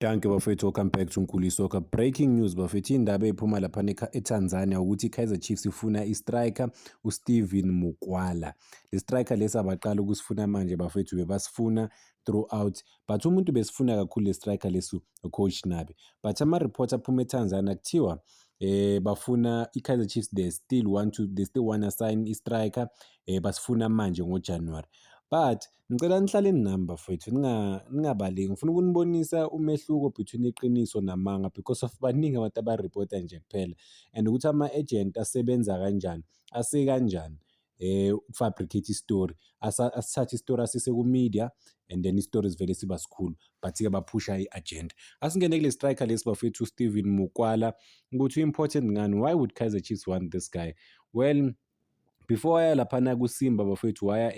Danke bafethu, welcome back to Nkuli Soccer. Breaking news bafethu, indaba ephuma lapha eTanzania ukuthi iKaizer Chiefs ifuna istriker uSteven Mukwala. Le striker lesi abaqala ukusifuna manje bafethu, bebasifuna throughout, but umuntu besifuna kakhulu le striker lesi uCoach Nabi. But ama-report aphuma eTanzania kuthiwa bafuna iKaizer Chiefs, they still wanna sign istriker basifuna manje ngoJanuary. But ngicela nihlale nami bafethu, ningabaleki, ngifuna ukunibonisa umehluko between iqiniso namanga, because of baningi abantu abaripota nje kuphela, and ukuthi ama-agent asebenza kanjani, kanjani ukufabricate istory. Asithathe istory asise ku-media and then istory zivele siba sikhulu, but-ke baphusha i-agenda. Asingene kule striker lesi bafethu uSteven Mukwala, ukuthi u-important ngani, why would Kaizer Chiefs want this guy? Well, before waya laphana kuSimba bafethu, waya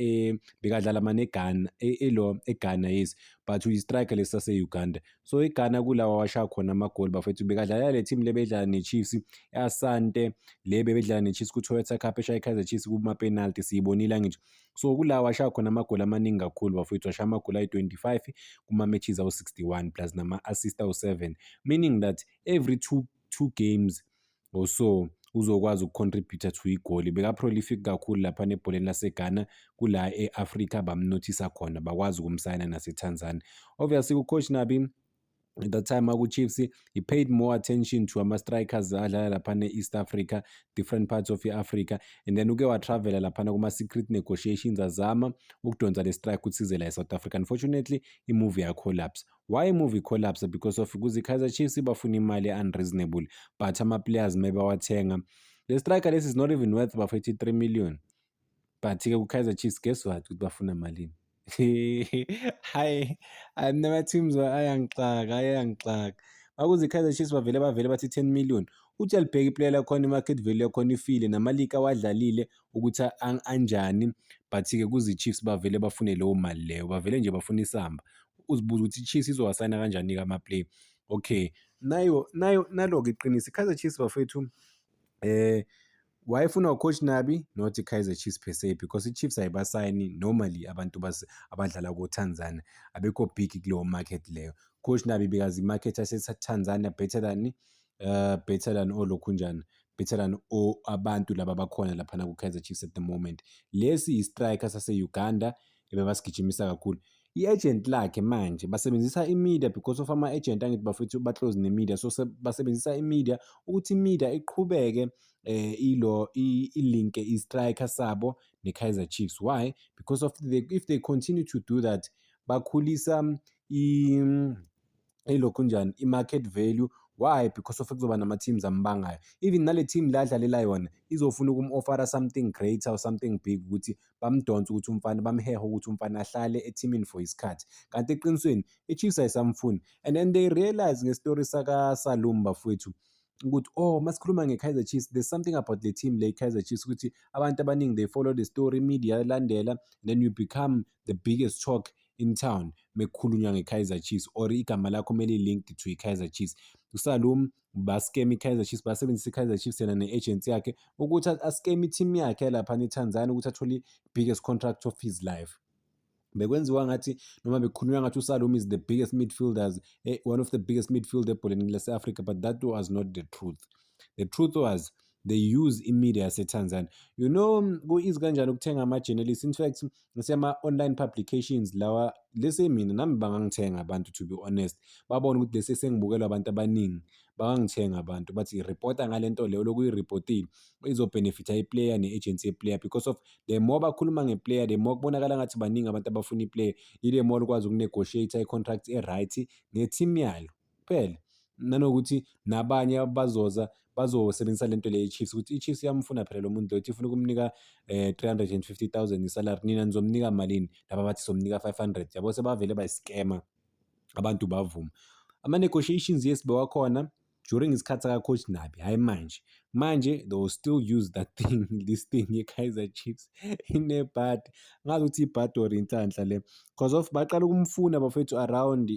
bekadlala mane eGhana, eGhana yes, but uyi-striker lesi sase-Uganda. So eGhana kulawa washaya khona amagoli bafethu, bekadlala le team le bedlala ne-Chiefs, e-Asante, le bebedlala ne-Chiefs ku-Toyota Cup, eshaya i-Kaizer Chiefs kuma-penalty, siyibonile ngitsho. So kulawa washaya khona amagoli amaningi kakhulu bafethu, washaya amagoli ayi-25 kuma-matches awu-61 plus nama-assist awu-7, meaning that every two games or so uzokwazi ukucontribute to igoli. Beka-prolific kakhulu lapha nebholeni laseGhana, kula e-Afrika bamnothisa khona, bakwazi ukumsayina naseTanzania. Obviously uCoach Nabi at the time aku-Chiefs, he paid more attention to ama-strikers adlala laphana e-East Africa, different parts of i-Africa, and then uke watravela laphana kuma-secret negotiations, azama ukudonsa le strike ukuthi size la e-South Africa. Unfortunately, i-movie ya-collapse. Why i-movie collapse? Because of kuze i-Kaizer Chiefs bafuna imali unreasonable, but ama-players maybe bawathenga. Le striker lesi is not even worth bafethu 3 million, but-ke ku-Kaizer Chiefs, guess what, ukuthi bafuna malini? Hayi, nama-teams ayangixaka. Makuze i-Kaizer Chiefs bavele bathi 10 million. Uthi alibheka iplayer lakhona, i-market value yakhona ifile, nama-league awadlalile ukuthi anjani, but-ke kuze i-Chiefs bavele bafune leyo mali leyo, bavele nje bafuna isamba. Uzibuza ukuthi i-Chiefs izowasayina kanjani-ke ama-player. Okay, nalo-ke iqiniso, i-Kaizer Chiefs bafethu wayefuna uCoach Nabi, not iKaizer Chiefs per se, because i-Chiefs ayibasayini normally abantu abadlala ko-Tanzania, abekho big kuleyo market leyo. Coach Nabi because i-market yase-Tanzania better than olokhunjani, better than abantu laba abakhona laphana ku-Kaizer Chiefs at the moment. Lesi i-striker sase-Uganda ebebasigijimisa kakhulu. I-agent lakhe manje basebenzisa i-media, because of ama-agent angithi bafethu ba-close ne-media, so basebenzisa i-media ukuthi i-media iqhubeke ilinke i-striker sabo ne-Kaizer Chiefs. Why? Because of if they continue to do that, bakhulisa ilokhunjani, i-market value. Why? Because of kuzoba nama-teams ambangayo. Even nale team la adlalela yona izofuna ukum-offera something greater or something big, ukuthi bamdonse ukuthi umfana, bamhehe ukuthi umfana ahlale eteamini for isikhathi. Kanti eqinisweni i-Chiefs ayisamfuni, and then they realize ngestory saka-Salum bafowethu ukuthi masikhuluma nge-Kaizer Chiefs, there's something about the team le Kaizer Chiefs ukuthi abantu abaningi they follow the story, media landela, then you become the biggest talk in town mekukhulunywa nge-Kaizer Chiefs, or igama lakho mele linked to i-Kaizer Chiefs. uSalum baskema i-Kaizer Chiefs, basebenzisa i-Kaizer Chiefs yena ne-agency yakhe ukuthi askeme i-team yakhe lapha eTanzania ukuthi athole i-biggest contract of his life. Bekwenziwa ngathi noma bekukhulunywa ngathi uSalum is the biggest midfielders, one of the biggest midfielder ebholeni lase-Africa, but that was not the truth. The truth was they use i-media yaseTanzania. You know, ku-easy kanjani ukuthenga ama-journalists. In fact, nasema-online publications lawa, lese mina nami bangangithenga abantu, to be honest. Babona ukuthi lese sengibukelwa abantu abaningi, bangangithenga abantu, bathi i-reporta ngale nto leyo lokuyiripotile izobhenefitha i-player ne-agency ye-player, because of the more bakhuluma nge-player, the more kubonakala ngathi baningi abantu abafuna i-player, ile more ukwazi ukunegotiate i-contract e-right ne-team yayo kuphela. Nanokuthi nabanye bazosebenzisa lento le i-Chiefs, ukuthi i-Chiefs iyamfuna phela lo muntu lo, ifuna ukumnika 350,000 isalary, nina nizomnika malini? Laba bathi somnika 500, yabo sebavele bayiskema, abantu bavuma. Ama-negotiations yes bewakhona during isikhathi saka-Coach Nabi, hayi manje they will still use this thing ye-Kaizer Chiefs inebhadi, ngazi ukuthi ibhadi or inhlanhla le, because of baqala ukumfuna bafethu around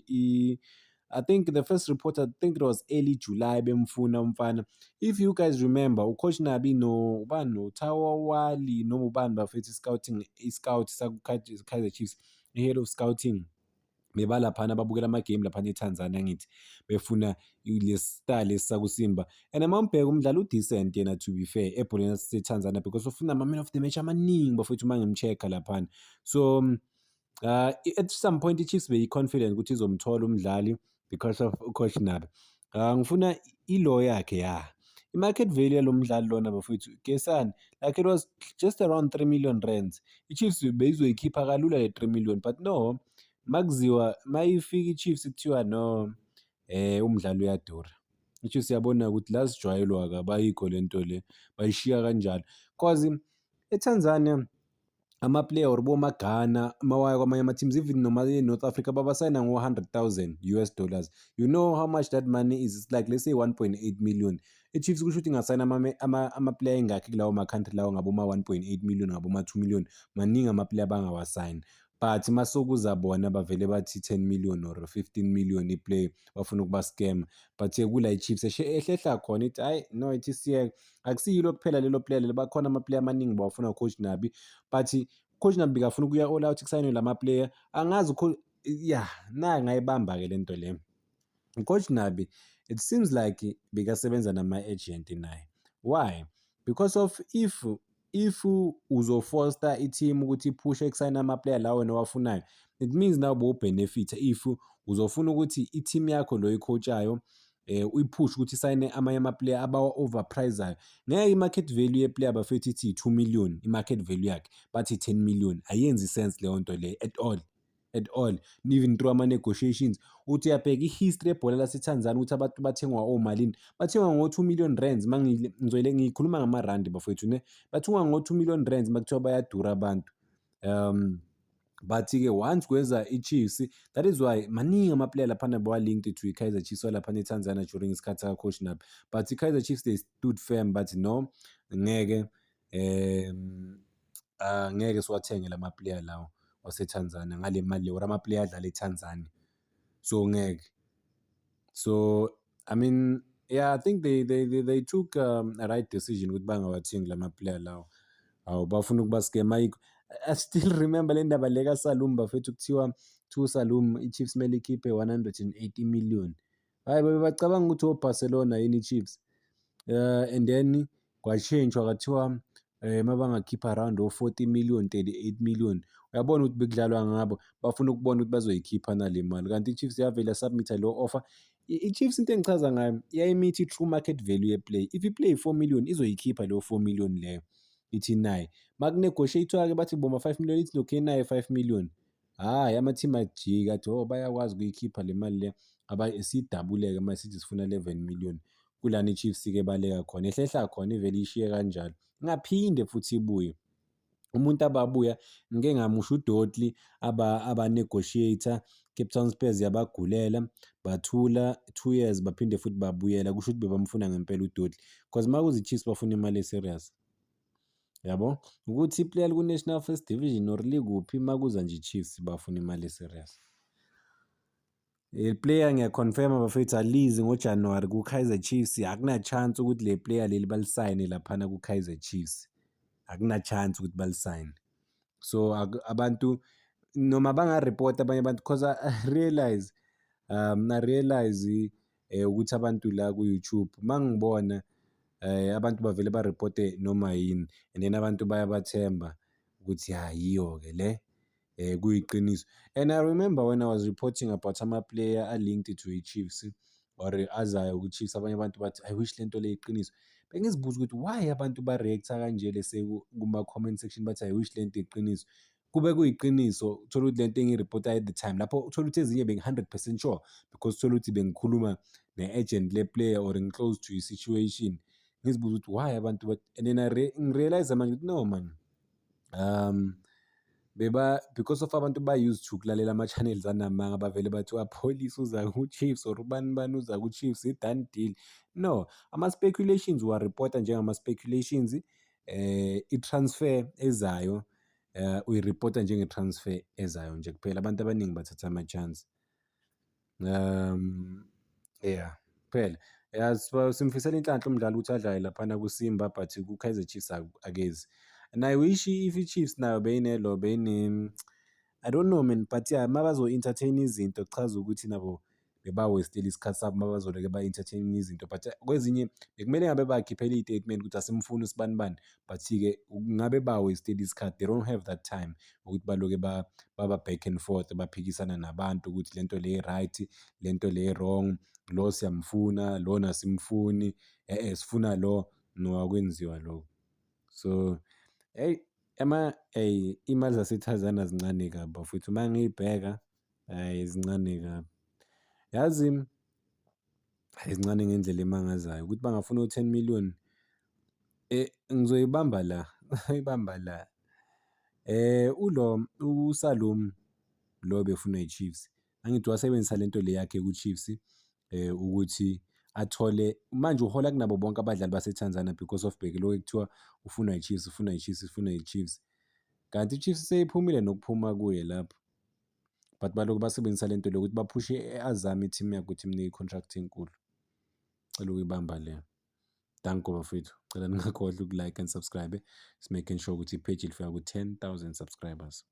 I think the first report, I think it was early July bemfuna umfana. If you guys remember, uCoach Nabi Tawawali noma ubani bafethu scouting, i-scout saku-Kaizer Chiefs, head of scouting, beba laphana babukela ama-game laphana eTanzania ngithi befuna le-star lesi sakuSimba and uma ngibheka umdlalo u-decent yena to be fair ebholeni laseTanzania because ufuna ama-man of the match amaningi bafowethu uma ngimcheck-a laphana. So at some point i-Chiefs beyi-confident ukuthi izomthola umdlali because of uCoach Nabi. Ngifuna ilo yakhe i-market value yalo mdlali lona bafowethu Gesani like it was just around 3 million rands. I-Chiefs beyizoyikhipha kalula le 3 million but no makuziwa mayifika i-Chiefs kuthiwa no umdlalo uyadura. I-Chiefs yabona ukuthi la sijwayelwa-ke abayikho lento le bayishiya kanjalo cause eTanzania ama-player or boMaGhana mawaya kwamanye ama-teams even noma e-North Africa babasayina ngo-100,000 US dollars. You know how much that money is? It's like let's say 1.8 million. I-Chiefs kusho ukuthi ingasayina ama-player engakhi kulawo ma-country lawo ngaboma-1.8 million ngaboma-2 million maningi ama-player bangawasayini but masokuza bona bavele bathi 10 million or 15 million i-play bafuna ukuba-scam but kula i-Chiefs ehlehla khona ithi hayi no ithi siyeke akusiyilo kuphela lelo player lelo bakhona ama-player amaningi bawafuna uCoach Nabi but uCoach Nabi kafuna ukuya all out kusayinwe lama-player angazi naye ngayibamba-ke lento le. uCoach Nabi it seems like bekasebenza nama-agent naye. Why? Because of if uzofoster i-team ukuthi iphushe kusayina ama-player lawo wena owafunayo it means nawe bowubenefitha if uzofuna ukuthi i-team yakho lo oyikhotshayo uyiphushe ukuthi isayine amanye ama-player abawa-overprice-ayo ngeke i-market value ye-player bafethu ithi i-2 million i-market value yakhe bathi 10 million ayenzi sense leyo nto le at all even through ama-negotiations uthi uyabheka i-history yebhola laseTanzania ukuthi abantu bathengwa omalini bathengwa ngo-2 million rands ngikhuluma ngamarandi bafowethu ne bathengwa ngo-2 million rands makuthiwa bayadura abantu but-ke once kweza i-Chiefs that is why maningi ama-player laphana bawa-linked to i-Kaizer Chiefs walaphana eTanzania during isikhathi saka-Coach Nabi but i-Kaizer Chiefs they stood firm but no ngeke ngeke siwathenge lama-player lawo waseTanzania ngale mali or ama-player adlala eTanzania so ngeke. So I mean yeah I think they took a right decision ukuthi bangawathengi lama-player lawo bafuna ukuba-scam. I still remember le ndaba le kaSalum bafethu kuthiwa uSalum i-Chiefs kumele ikhiphe 180 million hayi bacabanga ukuthi oBarcelona yini i-Chiefs and then kwashintshwa kwathiwa mabangakhipha around 40 million 38 million uyabona ukuthi bekudlalwa ngabo bafuna ukubona ukuthi bazoyikhipha nale mali kanti i-Chiefs yavela submitha lo offer. I-Chiefs into engichaza ngayo iyayimitha i-true market value ye-play if i-play 4 million izoyikhipha leyo 4 million leyo ithi nayi makunegotiathwa-ke bathi boma 5 million ithi lokhu naye 5 million hhayi ama-team ajika athi bayakwazi ukuyikhipha le mali le siyidabule-ke manje sithi sifuna 11 million kulana i-Chiefs-ke baleka khona ehlehla khona ivele ishiye kanjalo ingaphinde futhi ibuye. Umuntu ababuya ngike ngamusha uDotli aba-negotiator Cape Town Spurs yabagulela bathula 2 years baphinde futhi babuyela kusho ukuthi bebamfuna ngempela uDotli because makuza i-Chiefs bafuna imali e-serious yabo ukuthi i-player ku-National First Division or likuphi makuza nje i-Chiefs bafuna imali e-serious. Player ngiyaconfirma bafethu alizi ngoJanuwari ku-Kaizer Chiefs akuna chance ukuthi le player leli balisayine laphana ku-Kaizer Chiefs akuna chance ukuthi balisayine. So abantu noma bangareport abanye abantu because I realize ukuthi abantu la ku-YouTube mangibona abantu bavele bareporte noma yini and then abantu bayabathemba ukuthi yiyo-ke le kuyiqiniso. And I remember when I was reporting about ama-player a-linked to i-Chiefs or azayo ku-Chiefs abanye abantu bathi I wish lento le iqiniso bengizibuza ukuthi why abantu ba-react-a kanje lese kuma-comment section bathi I wish lento iqiniso kube kuyiqiniso uthola ukuthi lento engiyi-report-ayo at the time lapho uthola ukuthi ezinye bengi-100% sure because uthola ukuthi bengikhuluma ne-agent le-player or ngi-close to i-situation ngizibuza ukuthi why abantu and then ngirealize manje ukuthi no man because of abantu ba-used to ukulalela ama-channels anamanga bavele bathi Police uza ku-Chiefs or ubani uza ku-Chiefs i-done deal. No, ama-speculations uwa-report-a njengama-speculations i-transfer ezayo uyi-report-a njenge-transfer ezayo nje kuphela abantu abaningi bathatha ama-chance. Yeah kuphela simfisela inhlanhla umdlali ukuthi adlale laphana kuSimba but ku-Kaizer Chiefs akezi and I wish if i-Chiefs nayo beyine I don't know man, but yeah, mabazo-entertain izinto kuchaza ukuthi nabo bebawe-stile isikhathi sabo mabazoloke ba-entertain izinto, but kwezinye bekumele ngabe bakhiphela iy'tatimende ukuthi asimfuni usibani bani, but-ke ngabe bawe-stile isikhathi, they don't have that time ukuthi baloke baba back and forth baphikisana nabantu ukuthi lento le right, lento le wrong, lo siyamfuna, lona asimfuni, sifuna lo, no akwenziwa lokho. So iy'mali zaseTanzania zincane kabi bafowethu, uma ngiy'bheka zincane kabi. Yazi zincane ngendlela emangazayo ukuthi bangafuna u-10 million, ngizoyibamba la, ngiyibamba la. USalom lo befunwa i-Chiefs, angithi wasebenzisa lento le yakhe ku-Chiefs ukuthi athole, manje uhola kunabo bonke abadlali baseTanzania because of lokhu kuthiwa ufunwa i-Chiefs, ufunwa i-Chiefs, ufunwa i-Chiefs. Kanti i-Chiefs seyiphumile nokuphuma kuye lapho, but balokhu basebenzisa lento le ukuthi baphushe i-Azam i-team yakhe ukuthi imnike i-contract enkulu. Cela ukuyibamba le. Danko bafowethu, cela ningakhohlwa uku-like and subscribe, making sure ukuthi i-page ilifika ku-10,000 subscribers.